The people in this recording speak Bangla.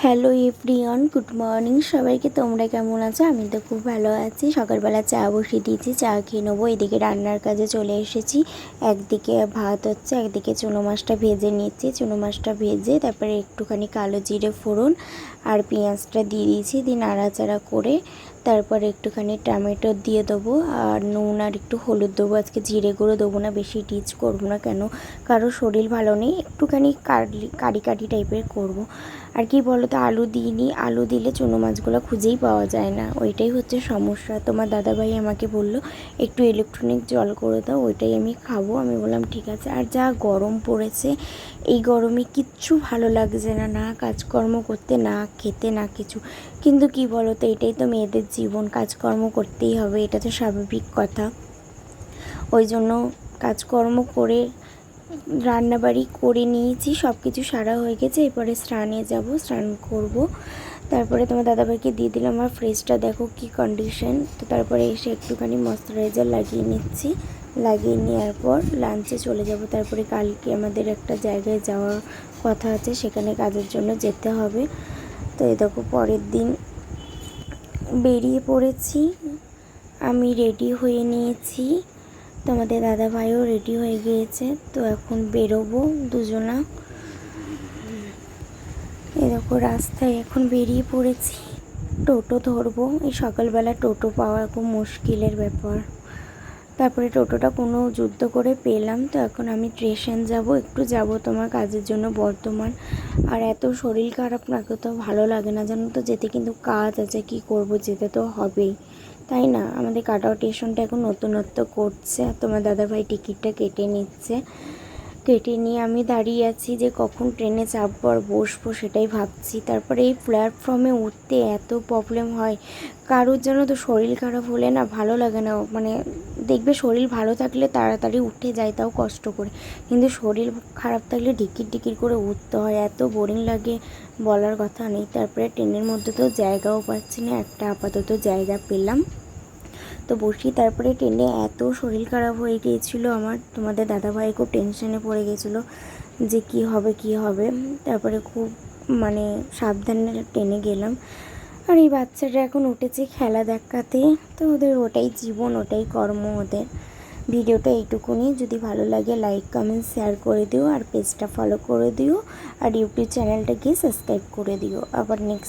হ্যালো এভরিওয়ান, গুড মর্নিং সবাইকে। তোমরা কেমন আছো? আমি তো খুব ভালো আছি। সকালবেলা চা বসিয়ে দিয়েছি, চা খেয়ে নেবো। এদিকে রান্নার কাজে চলে এসেছি। একদিকে ভাত হচ্ছে, একদিকে চুনো মাছটা ভেজে নিচ্ছি। চুনো মাছটা ভেজে তারপরে একটুখানি কালো জিরে ফোড়ন আর পেঁয়াজটা দিয়ে দিয়েছি। দিয়ে নাড়াচাড়া করে তারপরে একটুখানি টমেটো দিয়ে দেবো আর নুন আর একটু হলুদ দেবো। আজকে জিরে গুঁড়ো দেবো না, বেশি টিচ করবো না, কেন কারো শরীর ভালো নেই। একটুখানি কারি কারি টাইপের করবো। আর কি বলো তো, আলু দিইনি। আলু দিলে চুনো মাছগুলো খুঁজেই পাওয়া যায় না, ওইটাই হচ্ছে সমস্যা। তোমার দাদাভাই আমাকে বলল একটু ইলেকট্রনিক জল করে দাও, ওইটাই আমি খাবো। আমি বললাম ঠিক আছে। আর যা গরম পড়েছে, এই গরমে কিচ্ছু ভালো লাগছে না, না কাজকর্ম করতে, না খেতে, না কিছু। কিন্তু কি বলো তো, এটাই তো মেয়েদের জীবন, কাজকর্ম করতেই হবে, এটা তো স্বাভাবিক কথা। ওই জন্য কাজকর্ম করে রান্নাবাড়ি করে নিয়েছি, সব কিছু সারা হয়ে গেছে। এরপরে স্নানে যাব, স্নান করব। তারপরে তোমার দাদাভাইকে দিয়ে দিলাম। আমার ফ্রেশটা দেখো কি কন্ডিশন। তো তারপরে এসে একটুখানি ময়েশ্চারাইজার লাগিয়ে নিচ্ছি। লাগিয়ে নেওয়ার পর লাঞ্চে চলে যাব। তারপরে কালকে আমাদের একটা জায়গায় যাওয়ার কথা আছে, সেখানে কাজের জন্য যেতে হবে। তো এই দেখো পরের দিন বেরিয়ে পড়েছি। আমি রেডি হয়ে নিয়েছি, তোমাদের দাদাভাইও রেডি হয়ে গিয়েছে। তো এখন বেরোবো দুজনা। এরকম রাস্তায় এখন বেরিয়ে পড়েছি, টোটো ধরবো। এই সকালবেলা টোটো পাওয়া খুব মুশকিলের ব্যাপার। তারপরে টোটোটা কোনো যুদ্ধ করে পেলাম। তো এখন আমি স্টেশন যাব, একটু যাব তোমার কাজের জন্য বর্ধমান। আর এত শরীর খারাপ, নাকে তো ভালো লাগে না জানো তো। যেতে কিন্তু কাজ আছে, কি করব, যেতে তো হবেই, তাই না? আমাদের কাটাও স্টেশনটা এখন নতুনত্ব করছে। তোমার দাদাভাই টিকিটটা কেটে নিচ্ছে। কেটে নিয়ে আমি দাঁড়িয়ে আছি যে কখন ট্রেনে চাপবো আর বসবো, সেটাই ভাবছি। তারপরে এই প্ল্যাটফর্মে উঠতে এত প্রবলেম হয়। কারোর যেন তো শরীর খারাপ হলে না ভালো লাগে না, মানে দেখবে শরীর ভালো থাকলে তাড়াতাড়ি উঠে যায়, তাও কষ্ট করে। কিন্তু শরীর খারাপ থাকলে ঢিকির ঢিকির করে উঠতে হয়, এত বোরিং লাগে বলার কথা নেই। তারপরে ট্রেনের মধ্যে তো জায়গাও পাচ্ছি না, একটা আপাতত জায়গা পেলাম, তো বসি। তারপরে ট্রেনে এত শরীর খারাপ হয়ে গিয়েছিলো আমার, তোমাদের দাদাভাই খুব টেনশনে পড়ে গেছিলো যে কি হবে কি হবে। তারপরে খুব মানে সাবধানে ট্রেনে গেলাম। আর এই বাচ্চাটা এখন উঠেছে খেলা দেখাতে, তো ওদের ওটাই জীবন, ওটাই কর্ম ওদের। ভিডিওটা এইটুকুনি। যদি ভালো লাগে লাইক কমেন্ট শেয়ার করে দিও, আর পেজটা ফলো করে দিও, আর ইউটিউব চ্যানেলটাকে সাবস্ক্রাইব করে দিও। আবার নেক্সট